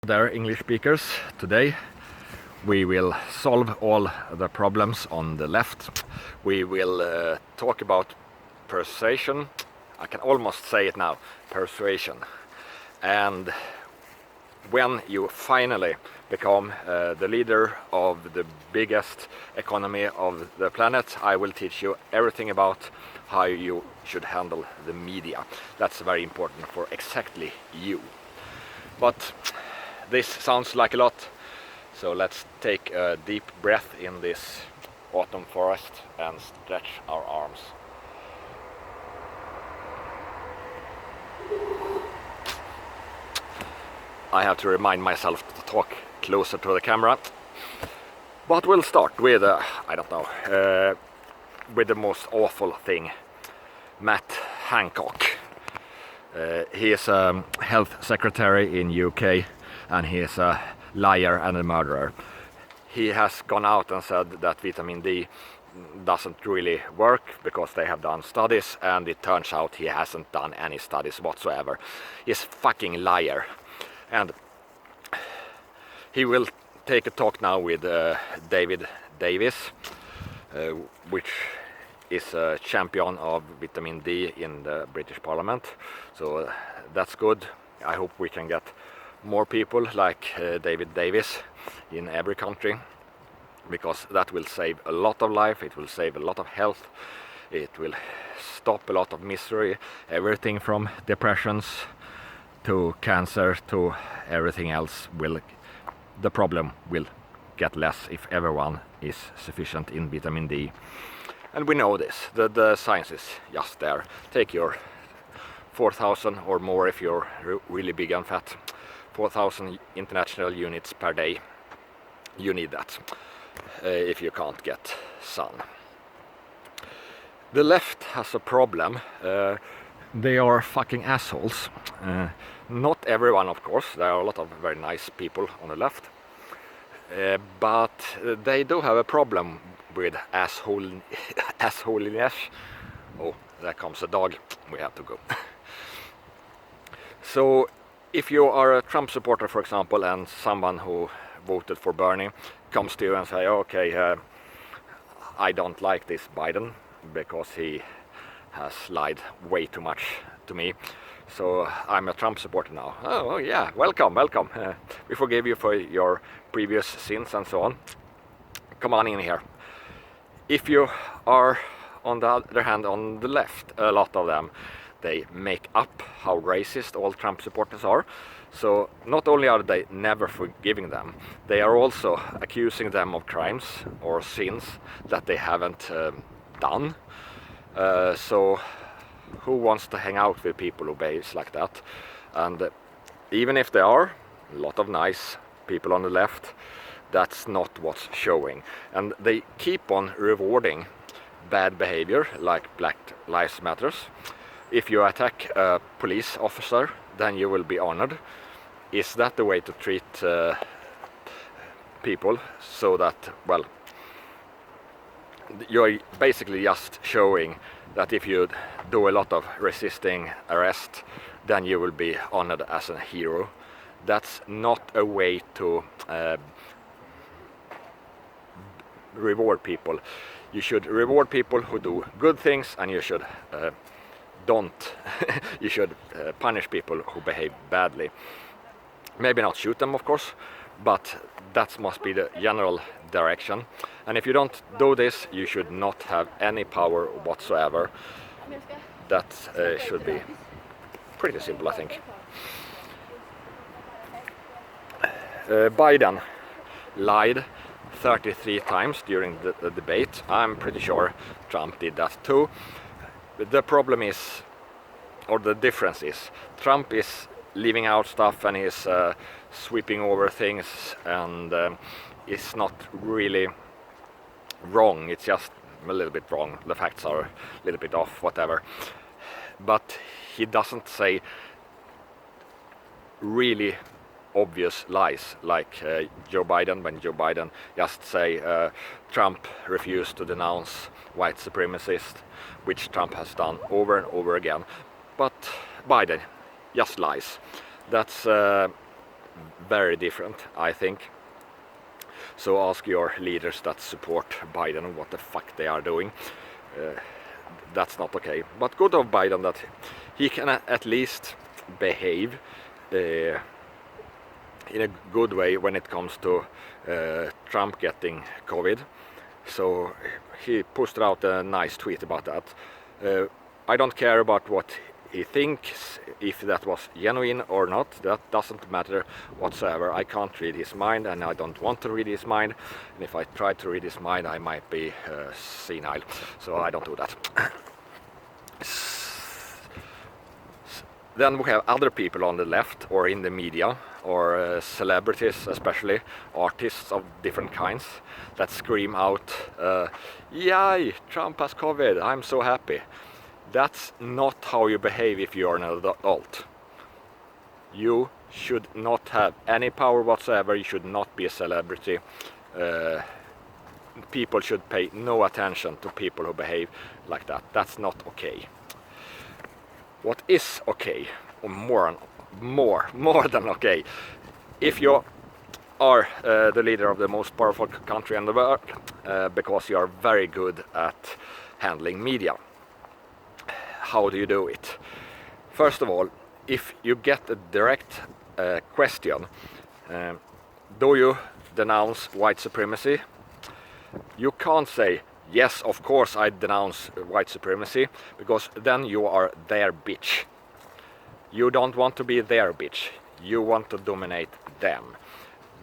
There, English speakers, today we will solve all the problems on the left. We will talk about persuasion. I can almost say it now, persuasion. And when you finally become the leader of the biggest economy of the planet, I will teach you everything about how you should handle the media. That's very important for exactly you. But this sounds like a lot, so let's take a deep breath in this autumn forest and stretch our arms. I have to remind myself to talk closer to the camera. But we'll start with, I don't know, with the most awful thing. Matt Hancock. He is a health secretary in UK, and he is a liar and a murderer. He has gone out and said that vitamin D doesn't really work because they have done studies, and it turns out he hasn't done any studies whatsoever. He's a fucking liar. And he will take a talk now with David Davis, which is a champion of vitamin D in the British Parliament. So that's good. I hope we can get more people like David Davis in every country, because that will save a lot of life, it will save a lot of health, it will stop a lot of misery, everything from depressions to cancer to everything else. The problem will get less if everyone is sufficient in vitamin D. And we know this, the science is just there. Take your 4,000 or more if you're really big and fat, 4,000 international units per day. You need that if you can't get sun. The left has a problem. They are fucking assholes. Not everyone, of course. There are a lot of very nice people on the left. But they do have a problem with assholiness. Oh, there comes a dog. We have to go. So, if you are a Trump supporter, for example, and someone who voted for Bernie comes to you and say, okay, I don't like this Biden because he has lied way too much to me, so I'm a Trump supporter now. Oh yeah, welcome. We forgive you for your previous sins and so on. Come on in here. If you are, on the other hand, on the left, a lot of them, they make up how racist all Trump supporters are. So not only are they never forgiving them, they are also accusing them of crimes or sins that they haven't done. So who wants to hang out with people who behave like that? And even if there are a lot of nice people on the left, that's not what's showing. And they keep on rewarding bad behavior like Black Lives Matters. If you attack a police officer, then you will be honored. Is that the way to treat people? So that, well, you're basically just showing that if you do a lot of resisting arrest, then you will be honored as a hero. That's not a way to reward people. You should reward people who do good things, and you should you should punish people who behave badly. Maybe not shoot them, of course, but that must be the general direction. And if you don't do this, you should not have any power whatsoever. That should be pretty simple, I think. Biden lied 33 times during the debate. I'm pretty sure Trump did that too. The problem is, or the difference is, Trump is leaving out stuff and he's sweeping over things, and it's not really wrong, it's just a little bit wrong. The facts are a little bit off, whatever. But he doesn't say really obvious lies like Joe Biden, when Joe Biden just say Trump refused to denounce white supremacists, which Trump has done over and over again. But Biden just lies. That's very different, I think. So ask your leaders that support Biden what the fuck they are doing. That's not okay. But good of Biden that he can at least behave in a good way when it comes to Trump getting COVID. So he posted out a nice tweet about that. I don't care about what he thinks, if that was genuine or not, that doesn't matter whatsoever. I can't read his mind, and I don't want to read his mind, and if I try to read his mind I might be senile, so I don't do that. Then we have other people on the left or in the media, or celebrities, especially artists of different kinds, that scream out, yay, Trump has COVID, I'm so happy. That's not how you behave if you're an adult. You should not have any power whatsoever, you should not be a celebrity. People should pay no attention to people who behave like that. That's not okay. What is okay, or more than okay, if you are the leader of the most powerful country in the world, because you are very good at handling media. How do you do it? First of all, if you get a direct question, do you denounce white supremacy? You can't say, yes, of course I denounce white supremacy, because then you are their bitch. You don't want to be their bitch, you want to dominate them.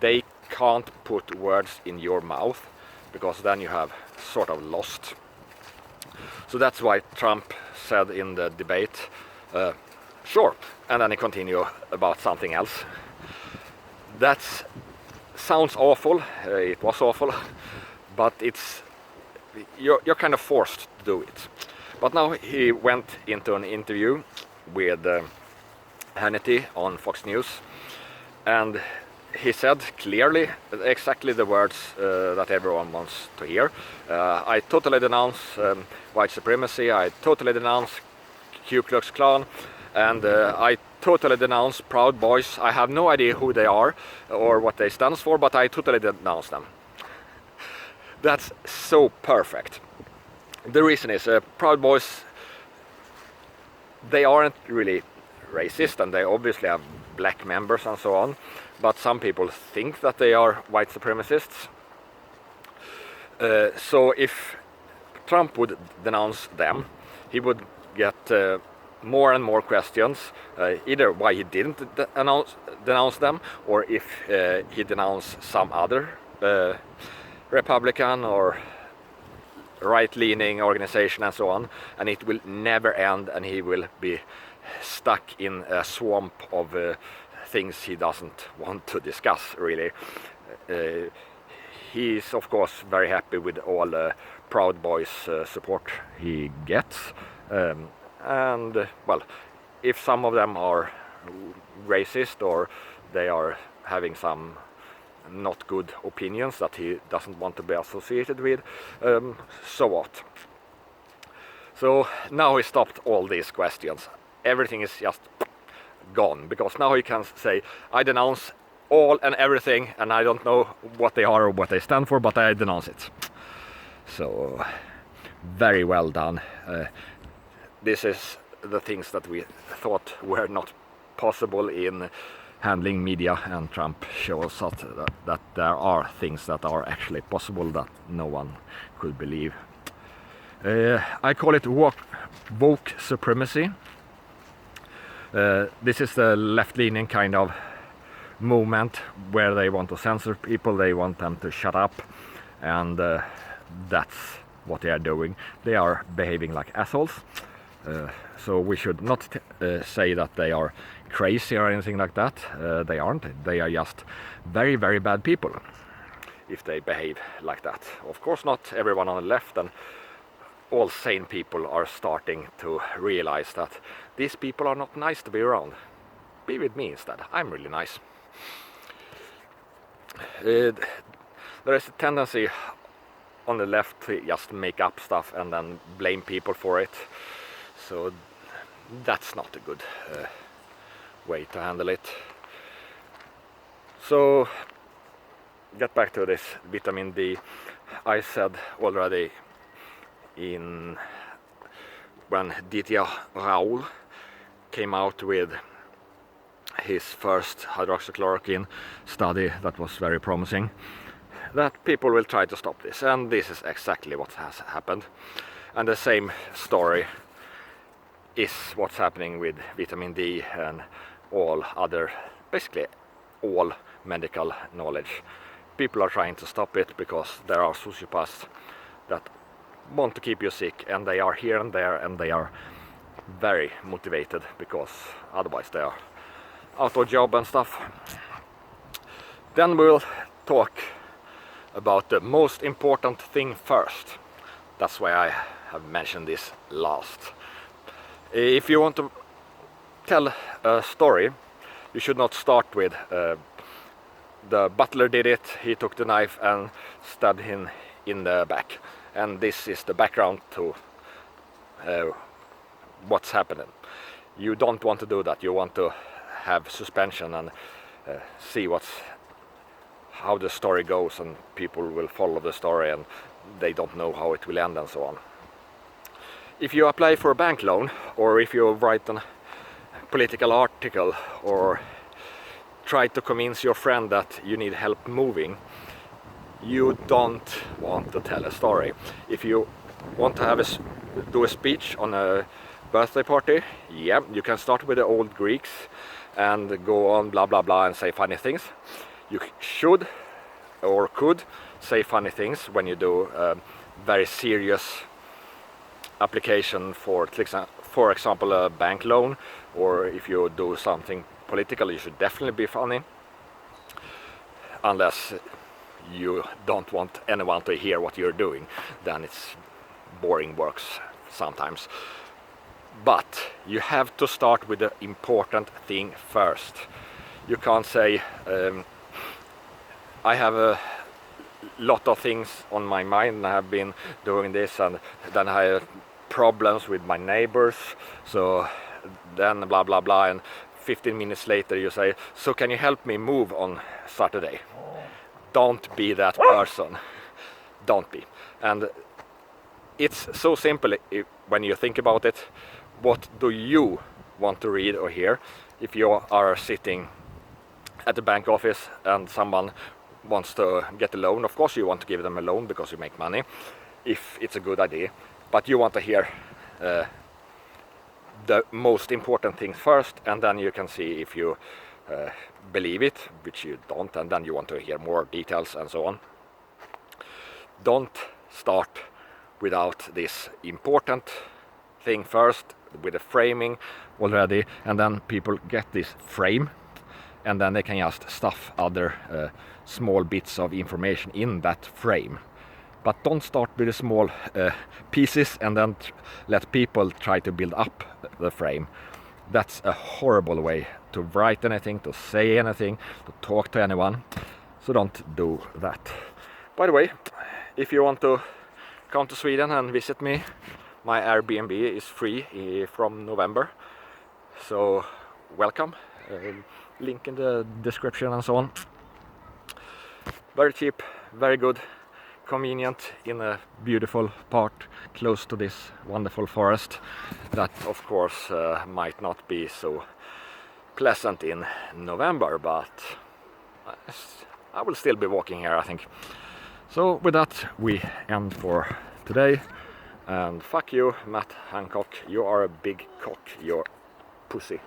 They can't put words in your mouth, because then you have sort of lost. So that's why Trump said in the debate, sure, and then he continued about something else. That sounds awful, it was awful, but you're kind of forced to do it. But now he went into an interview with Hannity on Fox News, and he said clearly exactly the words that everyone wants to hear. I totally denounce white supremacy, I totally denounce Ku Klux Klan, and I totally denounce Proud Boys. I have no idea who they are or what they stand for, but I totally denounce them. That's so perfect. The reason is Proud Boys, they aren't really racist, and they obviously have black members and so on, but some people think that they are white supremacists. So if Trump would denounce them, he would get more and more questions, either why he didn't denounce them, or if he denounced some other Republican or right-leaning organization and so on, and it will never end, and he will be stuck in a swamp of things he doesn't want to discuss, really. He's of course very happy with all Proud Boys support he gets, and well, if some of them are racist or they are having some not good opinions that he doesn't want to be associated with, so what? So now he stopped all these questions. Everything is just gone, because now he can say, I denounce all and everything, and I don't know what they are or what they stand for, but I denounce it. So very well done. This is the things that we thought were not possible in handling media, and Trump shows us that there are things that are actually possible that no one could believe. I call it woke supremacy. This is the left-leaning kind of movement where they want to censor people, they want them to shut up, and that's what they are doing. They are behaving like assholes. So we should not say that they are crazy or anything like that. They aren't. They are just very, very bad people if they behave like that. Of course not everyone on the left, and all sane people are starting to realize that these people are not nice to be around. Be with me instead. I'm really nice. There is a tendency on the left to just make up stuff and then blame people for it. So that's not a good way to handle it. So get back to this vitamin D. I said already when Ditya Raoul came out with his first hydroxychloroquine study that was very promising, that people will try to stop this, and this is exactly what has happened. And the same story is what's happening with vitamin D and all other, basically all medical knowledge. People are trying to stop it because there are sociopaths that want to keep you sick, and they are here and there, and they are very motivated because otherwise they are out of job and stuff. Then we'll talk about the most important thing first. That's why I have mentioned this last. If you want to tell a story, you should not start with the butler did it, he took the knife and stabbed him in the back, and this is the background to what's happening. You don't want to do that. You want to have suspension and see how the story goes, and people will follow the story and they don't know how it will end and so on. If you apply for a bank loan, or if you write a political article, or try to convince your friend that you need help moving, you don't want to tell a story. If you want to do a speech on a birthday party, yeah, you can start with the old Greeks and go on blah blah blah and say funny things. You should or could say funny things when you do a very serious application for example a bank loan, or if you do something political, you should definitely be funny, unless you don't want anyone to hear what you're doing, then it's boring works sometimes. But you have to start with the important thing first. You can't say I have a lot of things on my mind and I have been doing this, and then I have problems with my neighbors, so then blah blah blah, and 15 minutes later you say, so can you help me move on Saturday? Don't be that person. Don't be. And it's so simple when you think about it. What do you want to read or hear? If you are sitting at the bank office and someone wants to get a loan, of course you want to give them a loan because you make money, if it's a good idea. But you want to hear the most important things first, and then you can see if you believe it, which you don't, and then you want to hear more details and so on. Don't start without this important thing first, with the framing already, and then people get this frame, and then they can just stuff other small bits of information in that frame. But don't start with the small pieces and then let people try to build up the frame. That's a horrible way to write anything, to say anything, to talk to anyone. So don't do that. By the way, if you want to come to Sweden and visit me, my Airbnb is free from November. So welcome. Link in the description and so on. Very cheap, very good, convenient, in a beautiful part close to this wonderful forest that of course might not be so pleasant in November, but I will still be walking here, I think. So with that we end for today, and fuck you, Matt Hancock, you are a big cock, you're pussy.